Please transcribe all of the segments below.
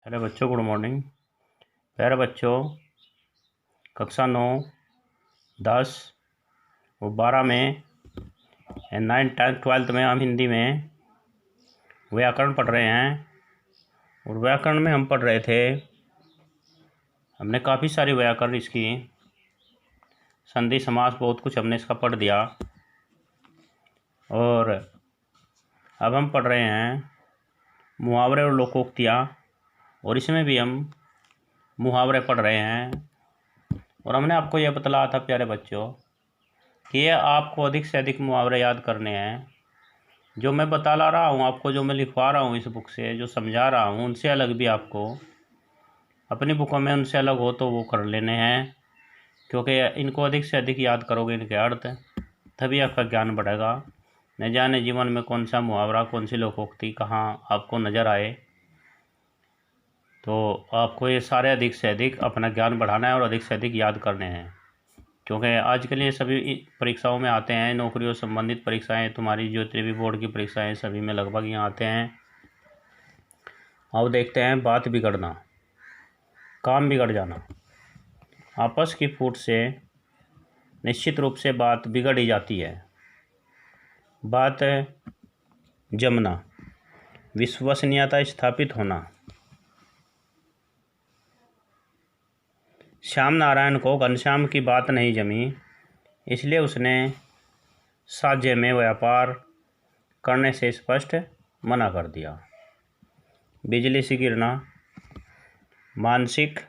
प्यारे बच्चों, good morning. प्यारे बच्चों, कक्षा 9, 10 और 12 में 9, 10, 12 में हम हिंदी में व्याकरण पढ़ रहे हैं। और व्याकरण में हम पढ़ रहे थे, हमने काफ़ी सारी व्याकरण इसकी संधि समास बहुत कुछ हमने इसका पढ़ दिया। और अब हम पढ़ रहे हैं मुहावरे और लोकोक्तियाँ, और इसमें भी हम मुहावरे पढ़ रहे हैं। और हमने आपको यह बतलाया था प्यारे बच्चों कि ये आपको अधिक से अधिक मुहावरे याद करने हैं। जो मैं बता ला रहा हूँ आपको, जो मैं लिखवा रहा हूँ इस बुक से, जो समझा रहा हूँ, उनसे अलग भी आपको अपनी बुकों में उनसे अलग हो तो वो कर लेने हैं, क्योंकि इनको अधिक से अधिक याद करोगे इनके अर्थ, तभी आपका ज्ञान बढ़ेगा। न जाने जीवन में कौन सा मुहावरा, कौन सी लोकोक्ति कहाँ आपको नज़र आए। तो आपको ये सारे अधिक से अधिक अपना ज्ञान बढ़ाना है और अधिक से अधिक याद करने हैं, क्योंकि आज के लिए सभी परीक्षाओं में आते हैं। नौकरियों संबंधित परीक्षाएं, तुम्हारी जो त्रिवी बोर्ड की परीक्षाएं, सभी में लगभग यहाँ आते हैं। अब देखते हैं बात बिगड़ना, काम बिगड़ जाना। आपस की फूट से निश्चित रूप से बात बिगड़ ही जाती है। बात जमना, विश्वसनीयता स्थापित होना। श्याम नारायण को घनश्याम की बात नहीं जमी, इसलिए उसने साझे में व्यापार करने से स्पष्ट मना कर दिया। बिजली से गिरना, मानसिक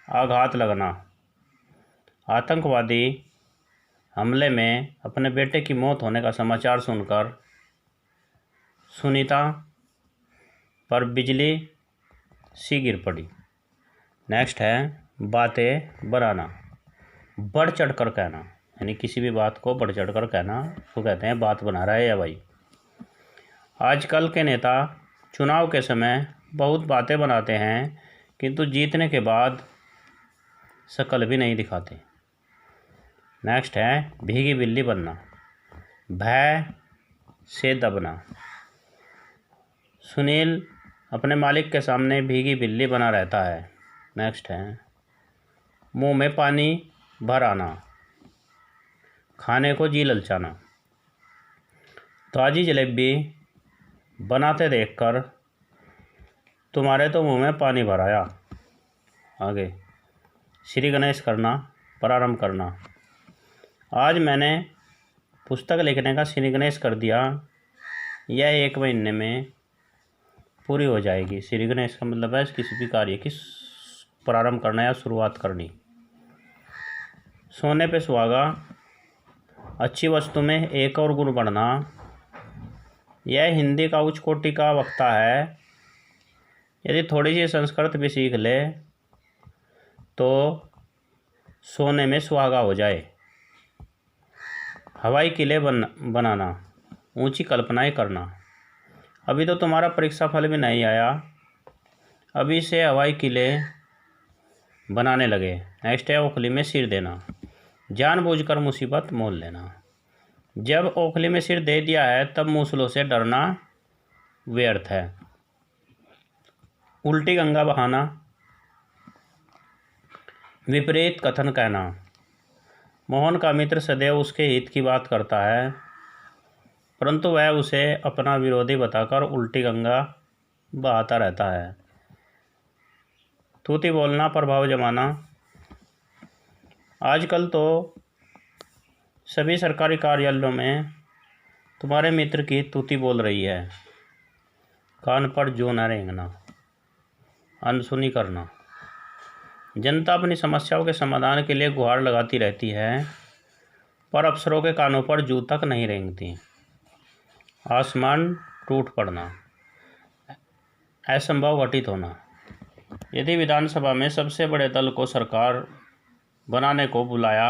आघात लगना। आतंकवादी हमले में अपने बेटे की मौत होने का समाचार सुनकर सुनीता पर बिजली सी गिर पड़ी। नेक्स्ट है बातें बनाना, बढ़ चढ़ कर कहना, यानी किसी भी बात को बढ़ चढ़ कर कहना तो कहते हैं बात बना रहा है या भाई। आजकल के नेता चुनाव के समय बहुत बातें बनाते हैं, किंतु जीतने के बाद शकल भी नहीं दिखाते। नेक्स्ट है भीगी बिल्ली बनना, भय से दबना। सुनील अपने मालिक के सामने भीगी बिल्ली बना रहता है। नेक्स्ट है मुंह में पानी भर आना, खाने को जी ललचाना। ताजी जलेबी बनाते देखकर तुम्हारे तो मुंह में पानी भर आया। आगे श्री गणेश करना, प्रारंभ करना। आज मैंने पुस्तक लिखने का श्री गणेश कर दिया, यह 1 महीने में पूरी हो जाएगी। श्री गणेश का मतलब है किसी भी कार्य की प्रारंभ करना या शुरुआत करनी। सोने पे सुहागा, अच्छी वस्तु में एक और गुण बढ़ना। यह हिंदी का उच्च कोटि का वक्ता है। यदि थोड़ी सी संस्कृत भी सीख ले तो सोने में सुहागा हो जाए। हवाई किले बनाना, ऊंची कल्पनाएं करना। अभी तो तुम्हारा परीक्षा फल भी नहीं आया, अभी से हवाई किले बनाने लगे। नेक्स्ट है ओखली में सिर देना, जानबूझकर मुसीबत मोल लेना। जब ओखली में सिर दे दिया है तब मूसलों से डरना व्यर्थ है। उल्टी गंगा बहाना, विपरीत कथन कहना। मोहन का मित्र सदैव उसके हित की बात करता है, परंतु वह उसे अपना विरोधी बताकर उल्टी गंगा बहाता रहता है। तूती बोलना, प्रभाव जमाना। आजकल तो सभी सरकारी कार्यालयों में तुम्हारे मित्र की तूती बोल रही है। कान पर जो न रेंगना, अनसुनी करना। जनता अपनी समस्याओं के समाधान के लिए गुहार लगाती रहती है, पर अफसरों के कानों पर जू तक नहीं रेंगती। आसमान टूट पड़ना, असंभव घटित होना। यदि विधानसभा में सबसे बड़े दल को सरकार बनाने को बुलाया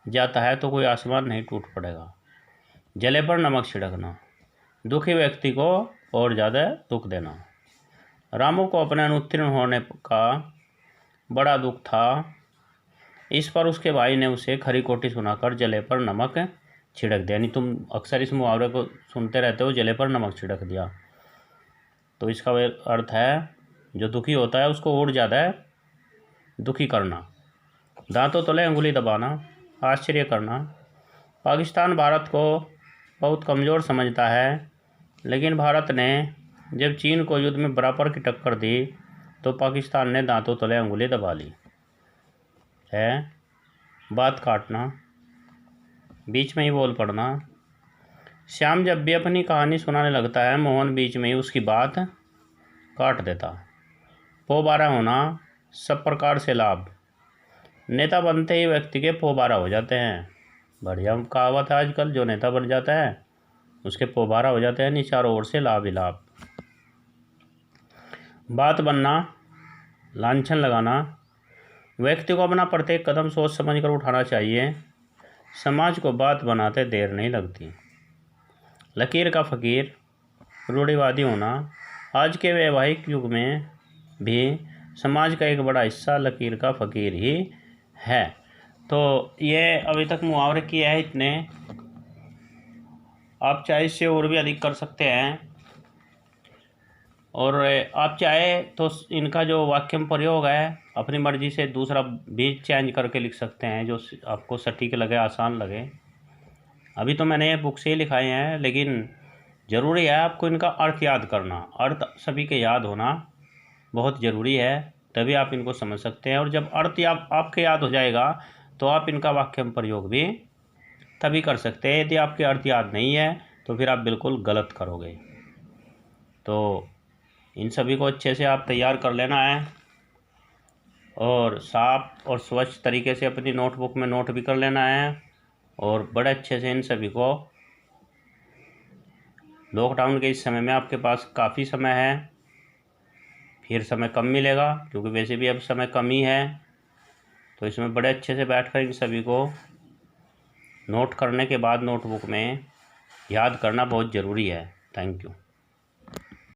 जाता है तो कोई आसमान नहीं टूट पड़ेगा। जले पर नमक छिड़कना, दुखी व्यक्ति को और ज़्यादा दुख देना। रामू को अपने अनुत्तीर्ण होने का बड़ा दुख था, इस पर उसके भाई ने उसे खरी खोटी सुनाकर जले पर नमक छिड़क दिया। यानी तुम अक्सर इस मुहावरे को सुनते रहते हो, जले पर नमक छिड़क दिया। तो इसका अर्थ है जो दुखी होता है उसको और ज़्यादा दुखी करना। दांतों तले अंगुली दबाना, आश्चर्य करना। पाकिस्तान भारत को बहुत कमज़ोर समझता है, लेकिन भारत ने जब चीन को युद्ध में बराबर की टक्कर दी तो पाकिस्तान ने दांतों तले अंगुली दबा ली है। बात काटना, बीच में ही बोल पड़ना। श्याम जब भी अपनी कहानी सुनाने लगता है, मोहन बीच में ही उसकी बात काट देता। पोबारा होना, सब प्रकार से लाभ। नेता बनते ही व्यक्ति के पोबारा हो जाते हैं। बढ़िया कहावत है आजकल, जो नेता बन जाता है उसके पोबारा हो जाते हैं, चारों ओर से लाभ ही लाभ। बात बनना, लांछन लगाना। व्यक्ति को अपना प्रत्येक कदम सोच समझ कर उठाना चाहिए। समाज को बात बनाते देर नहीं लगती। लकीर का फ़कीर, रूढ़िवादी होना। आज के वैवाहिक युग में भी समाज का एक बड़ा हिस्सा लकीर का फ़कीर ही है। तो ये अभी तक मुहावरे किए हैं इतने, आप चाहे इससे और भी अधिक कर सकते हैं, और आप चाहे तो इनका जो वाक्य में प्रयोग है अपनी मर्ज़ी से दूसरा भी चेंज करके लिख सकते हैं, जो आपको सटीक लगे, आसान लगे। अभी तो मैंने ये बुक से ही लिखाए हैं, लेकिन ज़रूरी है आपको इनका अर्थ याद करना। अर्थ सभी के याद होना बहुत ज़रूरी है, तभी आप इनको समझ सकते हैं। और जब अर्थ आपके याद हो जाएगा तो आप इनका वाक्य में प्रयोग भी तभी कर सकते हैं। यदि आपके अर्थ याद नहीं है तो फिर आप बिल्कुल गलत करोगे। तो इन सभी को अच्छे से आप तैयार कर लेना है, और साफ और स्वच्छ तरीके से अपनी नोटबुक में नोट भी कर लेना है। और बड़े अच्छे से इन सभी को, लॉकडाउन के इस समय में आपके पास काफ़ी समय है, फिर समय कम मिलेगा क्योंकि वैसे भी अब समय कम ही है, तो इसमें बड़े अच्छे से बैठकर इन सभी को नोट करने के बाद नोटबुक में याद करना बहुत ज़रूरी है। Thank you.